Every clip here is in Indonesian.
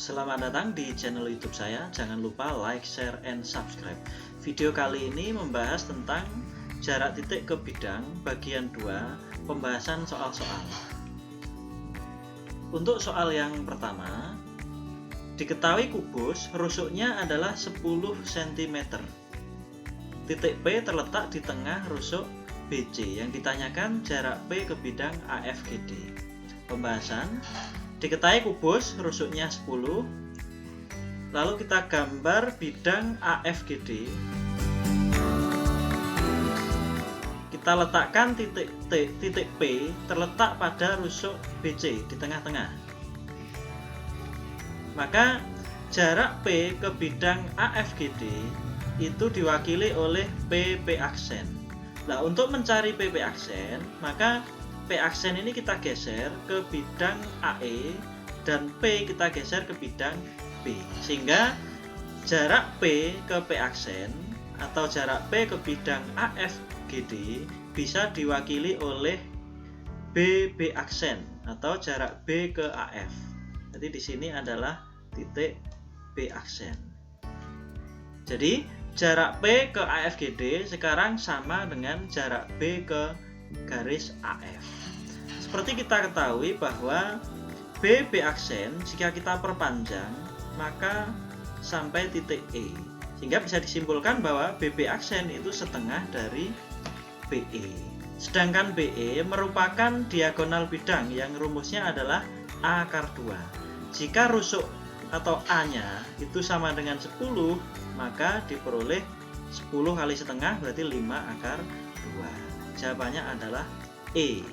Selamat datang di channel YouTube saya. Jangan lupa like, share, and subscribe. Video kali ini membahas tentang jarak titik ke bidang bagian 2, pembahasan soal-soal. Untuk soal yang pertama, diketahui kubus rusuknya adalah 10 cm. Titik P terletak di tengah rusuk BC yang ditanyakan jarak P ke bidang AFGD. Pembahasan, diketahui kubus rusuknya 10, lalu kita gambar bidang AFGD. Kita letakkan titik P terletak pada rusuk BC di tengah-tengah. Maka jarak P ke bidang AFGD itu diwakili oleh PP aksen. Nah, untuk mencari PP aksen, maka P aksen ini kita geser ke bidang AE dan P kita geser ke bidang B, sehingga jarak P ke P aksen atau jarak P ke bidang AFGD bisa diwakili oleh BB aksen atau jarak B ke AF. Jadi di sini adalah titik B aksen. Jadi jarak P ke AFGD sekarang sama dengan jarak B ke garis AF. Seperti kita ketahui bahwa BB aksen jika kita perpanjang maka sampai titik E, sehingga bisa disimpulkan bahwa BB aksen itu setengah dari BE. Sedangkan BE merupakan diagonal bidang yang rumusnya adalah A akar 2. Jika rusuk atau A-nya itu sama dengan 10, maka diperoleh 10 kali setengah berarti 5 akar 2. Jawabannya adalah E.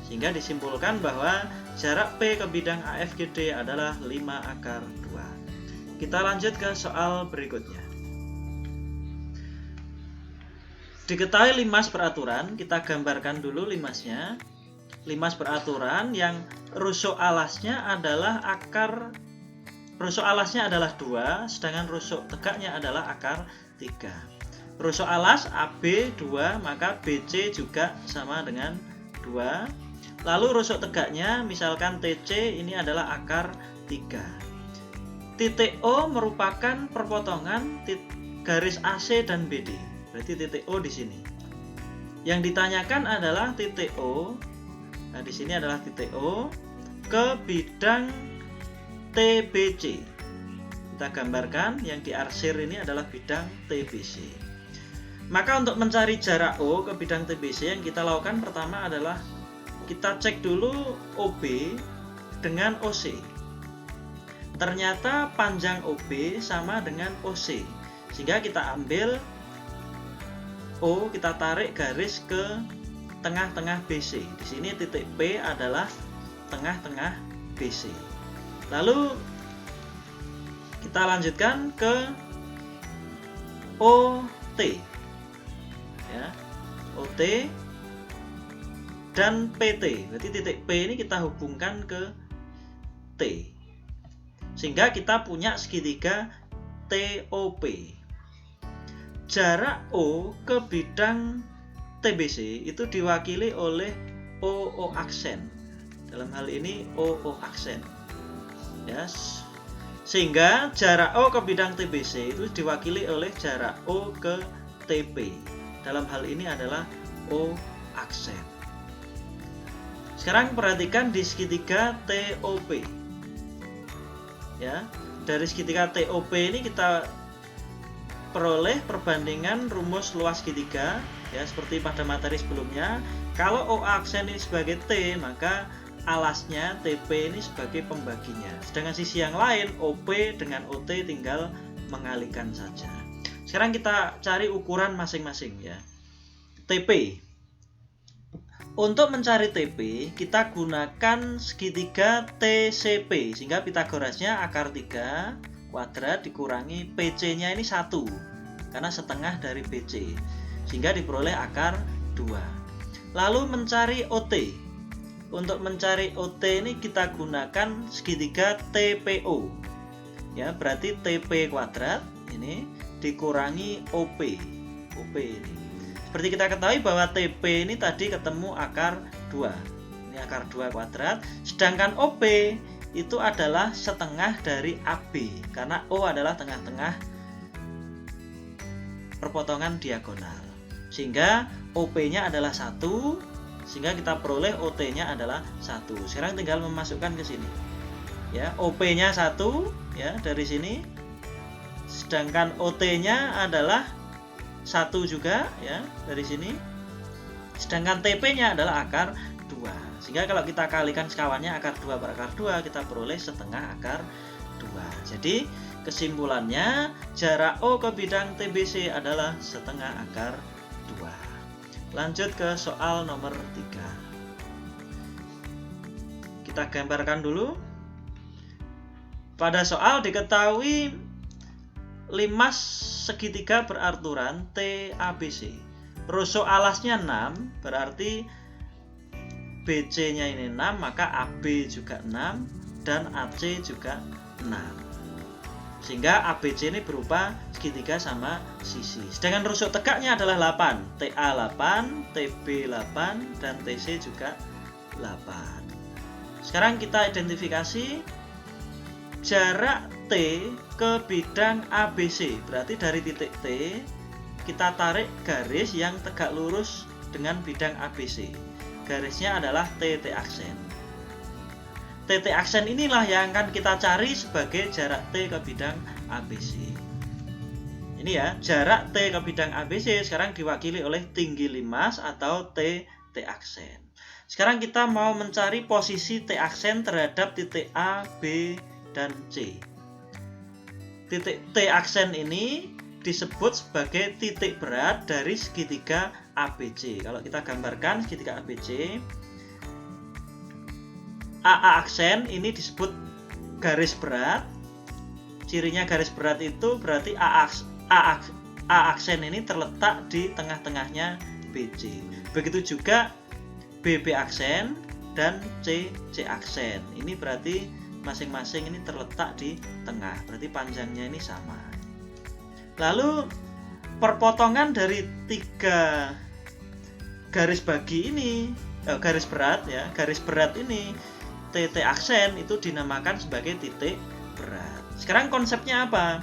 Sehingga disimpulkan bahwa jarak P ke bidang AFGD adalah 5 akar 2. Kita lanjut ke soal berikutnya. Diketahui limas beraturan, kita gambarkan dulu limasnya. Limas beraturan yang rusuk alasnya adalah 2, sedangkan rusuk tegaknya adalah akar 3. Rusuk alas AB 2, maka BC juga sama dengan 2. Lalu rusuk tegaknya misalkan TC ini adalah akar 3. Titik O merupakan perpotongan garis AC dan BD. Berarti titik O di sini. Yang ditanyakan adalah titik O. Nah, di sini adalah titik O ke bidang TBC. Kita gambarkan yang diarsir ini adalah bidang TBC. Maka untuk mencari jarak O ke bidang TBC yang kita lakukan pertama adalah kita cek dulu OB dengan OC. Ternyata panjang OB sama dengan OC, sehingga kita ambil O, kita tarik garis ke tengah-tengah BC. Di sini titik P adalah tengah-tengah BC. Lalu kita lanjutkan ke OT, ya, OT dan PT. Berarti titik P ini kita hubungkan ke T, sehingga kita punya segitiga TOP. Jarak O ke bidang TBC itu diwakili oleh OO aksen. Dalam hal ini OO aksen, ya. Sehingga jarak O ke bidang TBC itu diwakili oleh jarak O ke TP. Dalam hal ini adalah O aksen. Sekarang perhatikan di segitiga TOP. Ya, dari segitiga TOP ini kita peroleh perbandingan rumus luas segitiga, ya, seperti pada materi sebelumnya. Kalau O aksen ini sebagai T, maka alasnya TP ini sebagai pembaginya. Sedangkan sisi yang lain OP dengan OT tinggal mengalihkan saja. Sekarang kita cari ukuran masing-masing, ya. TP. Untuk mencari TP, kita gunakan segitiga TCP, sehingga Pitagorasnya akar 3 kuadrat dikurangi PC-nya ini 1, karena setengah dari BC, sehingga diperoleh akar 2. Lalu mencari OT. Untuk mencari OT ini kita gunakan segitiga TPO. Ya, berarti TP kuadrat ini dikurangi OP. OP ini. Seperti kita ketahui bahwa TP ini tadi ketemu akar 2. Ini akar 2 kuadrat. Sedangkan OP itu adalah setengah dari AB, karena O adalah tengah-tengah perpotongan diagonal. Sehingga OP-nya adalah 1, sehingga kita peroleh OT-nya adalah 1. Sekarang tinggal memasukkan ke sini. Ya, OP-nya 1 ya dari sini. Sedangkan OT-nya adalah 1 juga ya dari sini. Sedangkan TP-nya adalah akar 2. Sehingga kalau kita kalikan sekawannya akar 2 per akar 2, kita peroleh setengah akar 2. Jadi kesimpulannya jarak O ke bidang TBC adalah setengah akar 2. Lanjut ke soal nomor 3. Kita gambarkan dulu. Pada soal diketahui limas segitiga beraturan TABC. Rusuk alasnya 6, berarti BC-nya ini 6, maka AB juga 6 dan AC juga 6. Sehingga ABC ini berupa segitiga sama sisi. Sedangkan rusuk tegaknya adalah 8, TA 8, TB 8 dan TC juga 8. Sekarang kita identifikasi jarak T ke bidang ABC. Berarti dari titik T kita tarik garis yang tegak lurus dengan bidang ABC. Garisnya adalah TT aksen. TT aksen inilah yang akan kita cari sebagai jarak T ke bidang ABC. Ini ya, jarak T ke bidang ABC sekarang diwakili oleh tinggi limas atau TT aksen. Sekarang kita mau mencari posisi T aksen terhadap titik A, B, dan C. Titik T aksen ini disebut sebagai titik berat dari segitiga ABC. Kalau kita gambarkan segitiga ABC, AA aksen ini disebut garis berat. Cirinya garis berat itu berarti A aksen ini terletak di tengah-tengahnya BC. Begitu juga BB aksen dan CC aksen. Ini berarti masing-masing ini terletak di tengah. Berarti panjangnya ini sama. Lalu perpotongan dari 3 garis bagi ini, garis berat ya, garis berat ini TT aksen itu dinamakan sebagai titik berat. Sekarang konsepnya apa?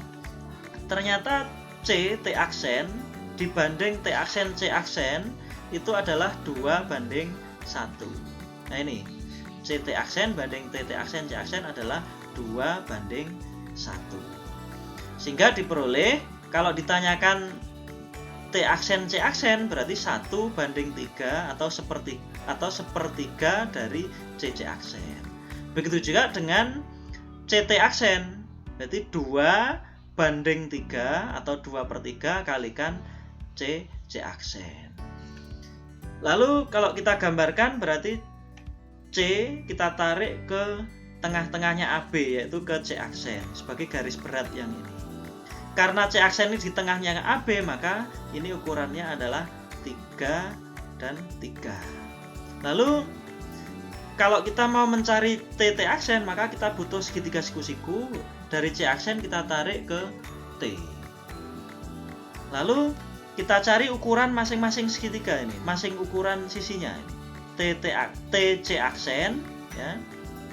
Ternyata C T aksen dibanding T aksen C aksen itu adalah 2:1. Nah ini CT aksen banding TT aksen C aksen adalah 2:1. Sehingga diperoleh kalau ditanyakan T aksen C aksen berarti 1:3 atau sepertiga dari CC aksen. Begitu juga dengan CT aksen, berarti 2:3 atau 2/3 kalikan CC aksen. Lalu kalau kita gambarkan berarti C kita tarik ke tengah-tengahnya AB, yaitu ke C aksen sebagai garis berat yang ini. Karena C aksen ini di tengahnya AB, maka ini ukurannya adalah 3 dan 3. Lalu kalau kita mau mencari TT aksen, maka kita butuh segitiga siku-siku. Dari C aksen kita tarik ke T. Lalu kita cari ukuran masing-masing segitiga ini, masing ukuran sisinya ini. TC aksen ya.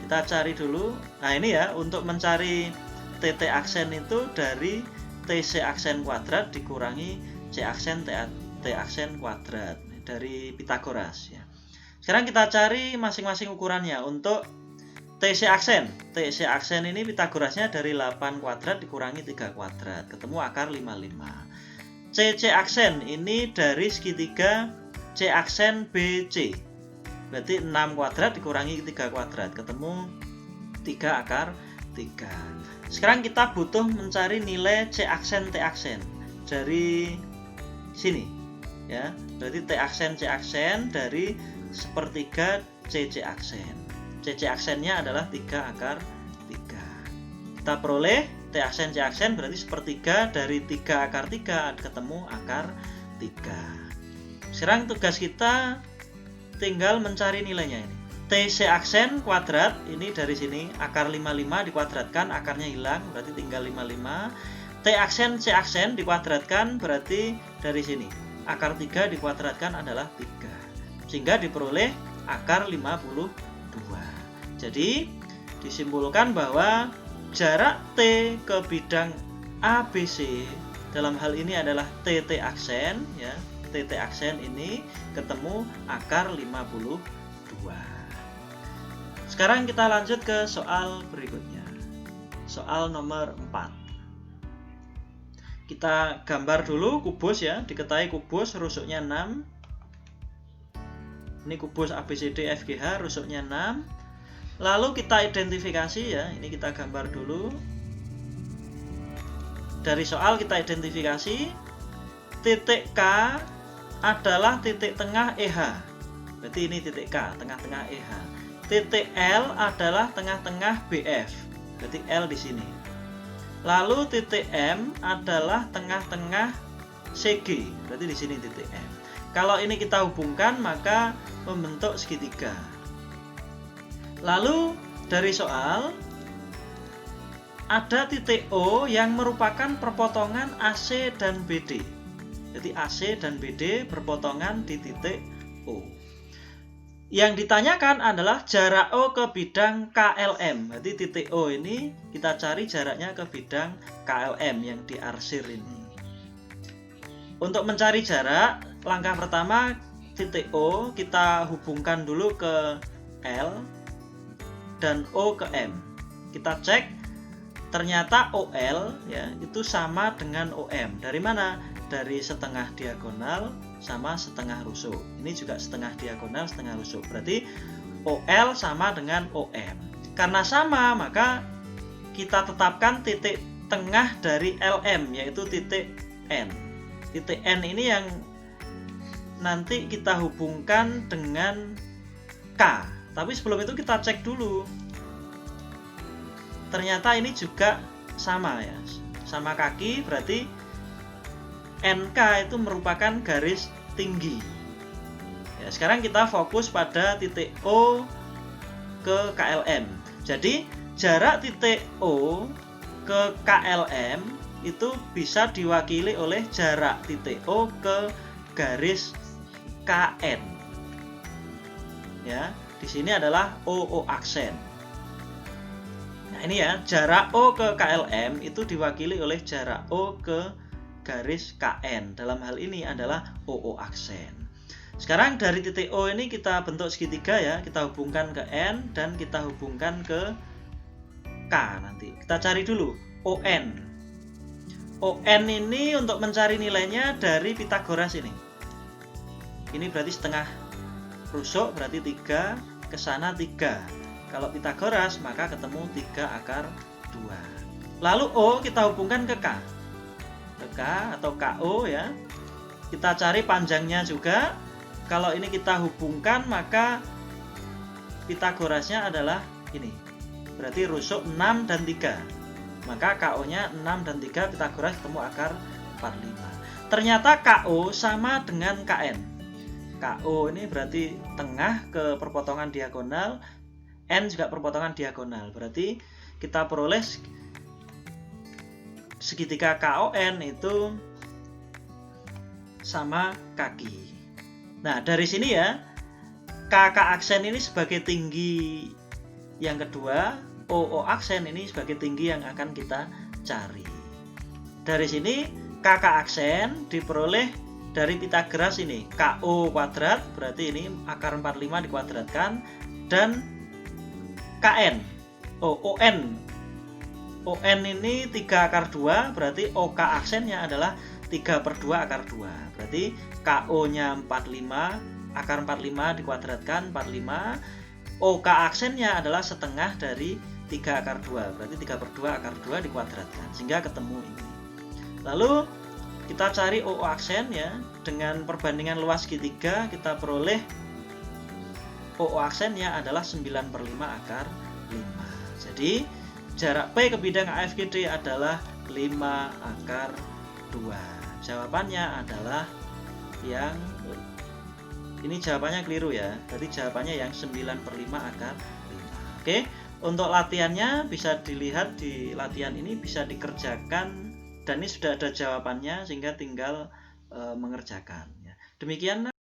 Kita cari dulu. Nah, ini ya, untuk mencari TT aksen itu dari TC aksen kuadrat dikurangi C aksen T aksen kuadrat dari Pitagoras ya. Sekarang kita cari masing-masing ukurannya. Untuk TC aksen ini Pitagorasnya dari 8 kuadrat dikurangi 3 kuadrat, ketemu akar 55. CC aksen ini dari segitiga C aksen BC, berarti 6 kuadrat dikurangi 3 kuadrat, ketemu 3 akar 3. Sekarang kita butuh mencari nilai C aksen T aksen dari sini ya. Berarti T aksen C aksen dari sepertiga CC aksen. CC aksennya adalah 3 akar 3. Kita peroleh T aksen C aksen berarti sepertiga dari 3 akar 3, ketemu akar 3. Sekarang tugas kita tinggal mencari nilainya ini. TC aksen kuadrat ini dari sini akar 55 dikuadratkan, akarnya hilang berarti tinggal 55. T aksen C aksen dikuadratkan berarti dari sini akar 3 dikuadratkan adalah 3. Sehingga diperoleh akar 52. Jadi disimpulkan bahwa jarak T ke bidang ABC dalam hal ini adalah TT aksen ya. TT aksen ini ketemu akar 52. Sekarang kita lanjut ke soal berikutnya. Soal nomor 4. Kita gambar dulu kubus ya, diketahui kubus rusuknya 6. Ini kubus ABCDFGH rusuknya 6. Lalu kita identifikasi ya, ini kita gambar dulu. Dari soal kita identifikasi titik K adalah titik tengah EH. Berarti ini titik K, tengah-tengah EH. Titik L adalah tengah-tengah BF. Berarti L di sini. Lalu titik M adalah tengah-tengah CG. Berarti di sini titik M. Kalau ini kita hubungkan maka membentuk segitiga. Lalu dari soal ada titik O yang merupakan perpotongan AC dan BD. Jadi AC dan BD berpotongan di titik O. Yang ditanyakan adalah jarak O ke bidang KLM. Berarti titik O ini kita cari jaraknya ke bidang KLM yang diarsir ini. Untuk mencari jarak, langkah pertama titik O kita hubungkan dulu ke L dan O ke M. Kita cek ternyata OL ya itu sama dengan OM. Dari mana? Dari setengah diagonal sama setengah rusuk. Ini juga setengah diagonal, setengah rusuk. Berarti OL sama dengan OM. Karena sama, maka kita tetapkan titik tengah dari LM, yaitu titik N. Titik N ini yang nanti kita hubungkan dengan K. Tapi sebelum itu kita cek dulu. Ternyata ini juga sama ya. Sama kaki, berarti NK itu merupakan garis tinggi. Ya, sekarang kita fokus pada titik O ke KLM. Jadi jarak titik O ke KLM itu bisa diwakili oleh jarak titik O ke garis KN. Ya, di sini adalah OO aksen. Nah, ini ya, jarak O ke KLM itu diwakili oleh jarak O ke garis KN. Dalam hal ini adalah OO aksen. Sekarang dari titik O ini kita bentuk segitiga ya, kita hubungkan ke N dan kita hubungkan ke K nanti. Kita cari dulu ON. ON ini untuk mencari nilainya dari Pitagoras ini. Ini berarti setengah rusuk, berarti 3 ke sana 3. Kalau Pitagoras maka ketemu 3 akar 2. Lalu O kita hubungkan ke K. K atau KO ya. Kita cari panjangnya juga. Kalau ini kita hubungkan maka Pitagorasnya adalah ini. Berarti rusuk 6 dan 3. Maka KO-nya 6 dan 3, Pitagoras ketemu akar 45. Ternyata KO sama dengan KN. KO ini berarti tengah ke perpotongan diagonal, N juga perpotongan diagonal. Berarti kita peroleh segitiga KON itu sama kaki. Nah, dari sini ya, KK aksen ini sebagai tinggi yang kedua, OO aksen ini sebagai tinggi yang akan kita cari. Dari sini KK aksen diperoleh dari Pitagoras ini, KO kuadrat, berarti ini akar 45 dikuadratkan, dan KN, ON. ON ini 3 akar 2, berarti OK aksennya adalah 3/2 akar 2. Berarti KO-nya 45, akar 45 dikuadratkan 45. OK aksennya adalah setengah dari 3 akar 2, berarti 3/2 akar 2 dikuadratkan, sehingga ketemu ini. Lalu kita cari OO aksen ya, dengan perbandingan luas segitiga kita peroleh OO aksennya adalah 9/5 akar 5. Jadi jarak P ke bidang AFGD adalah 5 akar 2. Jawabannya adalah yang ini jawabannya keliru ya. Berarti jawabannya yang 9/5 akar 5. Oke, untuk latihannya bisa dilihat di latihan ini, bisa dikerjakan dan ini sudah ada jawabannya sehingga tinggal mengerjakan. Demikian.